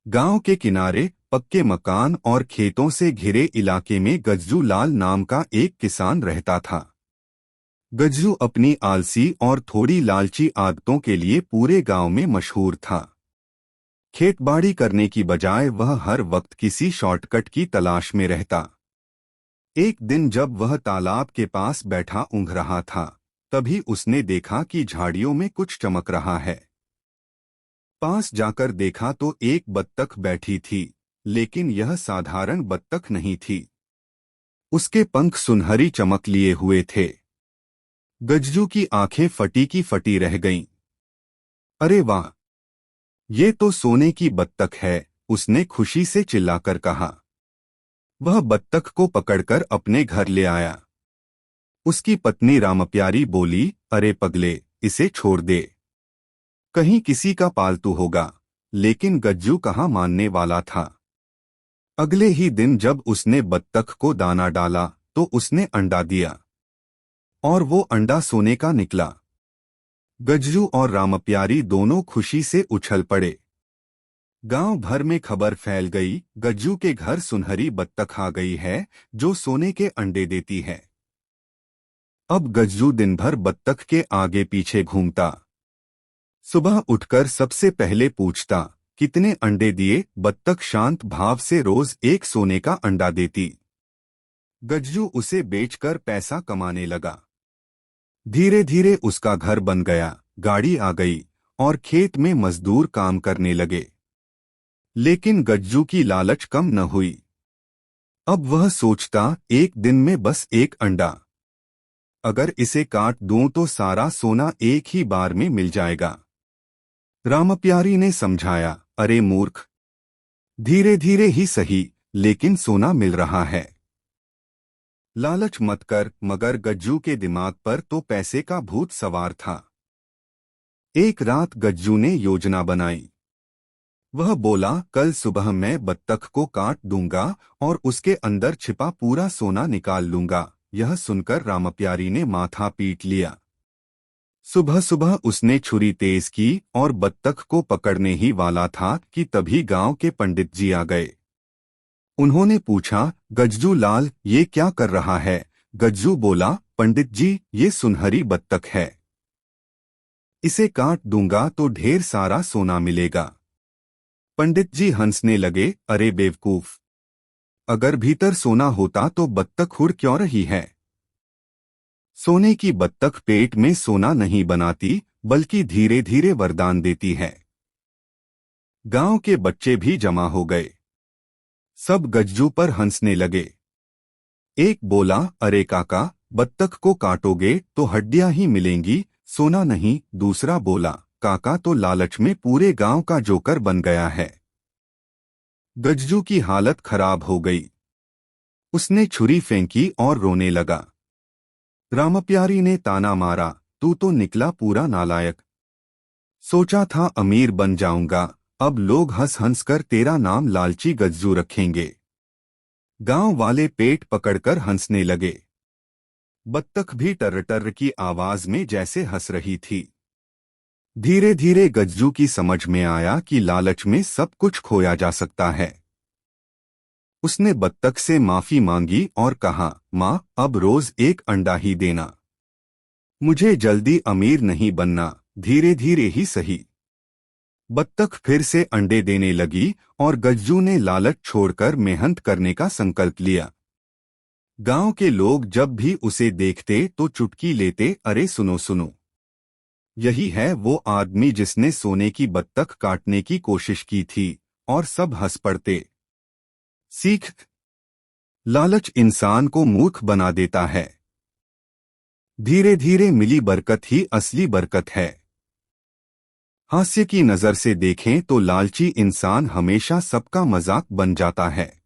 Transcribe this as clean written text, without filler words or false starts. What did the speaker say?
गांव के किनारे पक्के मकान और खेतों से घिरे इलाके में गज्जू लाल नाम का एक किसान रहता था। गज्जू अपनी आलसी और थोड़ी लालची आदतों के लिए पूरे गांव में मशहूर था। खेतबाड़ी करने की बजाय वह हर वक्त किसी शॉर्टकट की तलाश में रहता। एक दिन जब वह तालाब के पास बैठा ऊँघ रहा था, तभी उसने देखा कि झाड़ियों में कुछ चमक रहा है। पास जाकर देखा तो एक बत्तख बैठी थी, लेकिन यह साधारण बत्तख नहीं थी। उसके पंख सुनहरी चमक लिए हुए थे। गज्जू की आंखें फटी की फटी रह गईं। अरे वाह, ये तो सोने की बत्तख है, उसने खुशी से चिल्लाकर कहा। वह बत्तख को पकड़कर अपने घर ले आया। उसकी पत्नी रामप्यारी बोली, अरे पगले, इसे छोड़ दे, कहीं किसी का पालतू होगा। लेकिन गज्जू कहाँ मानने वाला था। अगले ही दिन जब उसने बत्तख को दाना डाला तो उसने अंडा दिया, और वो अंडा सोने का निकला। गज्जू और रामप्यारी दोनों खुशी से उछल पड़े। गांव भर में खबर फैल गई, गज्जू के घर सुनहरी बत्तख आ गई है जो सोने के अंडे देती है। अब गज्जू दिन भर बत्तख के आगे पीछे घूमता। सुबह उठकर सबसे पहले पूछता, कितने अंडे दिए। बत्तख शांत भाव से रोज एक सोने का अंडा देती। गज्जू उसे बेचकर पैसा कमाने लगा। धीरे धीरे उसका घर बन गया, गाड़ी आ गई और खेत में मजदूर काम करने लगे। लेकिन गज्जू की लालच कम न हुई। अब वह सोचता, एक दिन में बस एक अंडा, अगर इसे काट दूं तो सारा सोना एक ही बार में मिल जाएगा। रामप्यारी ने समझाया, अरे मूर्ख, धीरे धीरे ही सही, लेकिन सोना मिल रहा है। लालच मत कर। मगर गज्जू के दिमाग पर तो पैसे का भूत सवार था। एक रात गज्जू ने योजना बनाई। वह बोला, कल सुबह मैं बत्तख को काट दूंगा और उसके अंदर छिपा पूरा सोना निकाल लूंगा। यह सुनकर रामप्यारी ने माथा पीट लिया। सुबह सुबह उसने छुरी तेज की और बत्तख को पकड़ने ही वाला था कि तभी गांव के पंडित जी आ गए। उन्होंने पूछा, गज्जू लाल, ये क्या कर रहा है। गज्जू बोला, पंडित जी, ये सुनहरी बत्तख है, इसे काट दूंगा तो ढेर सारा सोना मिलेगा। पंडित जी हंसने लगे, अरे बेवकूफ, अगर भीतर सोना होता तो बत्तख उड़ क्यों रही है। सोने की बत्तख पेट में सोना नहीं बनाती, बल्कि धीरे धीरे वरदान देती है। गांव के बच्चे भी जमा हो गए। सब गज्जू पर हंसने लगे। एक बोला, अरे काका, बत्तख को काटोगे तो हड्डियां ही मिलेंगी, सोना नहीं। दूसरा बोला, काका तो लालच में पूरे गांव का जोकर बन गया है। गज्जू की हालत खराब हो गई। उसने छुरी फेंकी और रोने लगा। रामप्यारी ने ताना मारा, तू तो निकला पूरा नालायक। सोचा था अमीर बन जाऊंगा, अब लोग हंस हंस कर तेरा नाम लालची गज्जू रखेंगे। गांव वाले पेट पकड़कर हंसने लगे। बत्तख भी टर्र की आवाज में जैसे हंस रही थी। धीरे धीरे गज्जू की समझ में आया कि लालच में सब कुछ खोया जा सकता है। उसने बत्तख से माफी मांगी और कहा, माँ, अब रोज एक अंडा ही देना, मुझे जल्दी अमीर नहीं बनना, धीरे धीरे ही सही। बत्तख फिर से अंडे देने लगी और गज्जू ने लालच छोड़कर मेहनत करने का संकल्प लिया। गांव के लोग जब भी उसे देखते तो चुटकी लेते, अरे सुनो सुनो, यही है वो आदमी जिसने सोने की बत्तख काटने की कोशिश की थी। और सब हंस पड़ते। सीख, लालच इंसान को मूर्ख बना देता है। धीरे धीरे मिली बरकत ही असली बरकत है। हास्य की नजर से देखें तो लालची इंसान हमेशा सबका मजाक बन जाता है।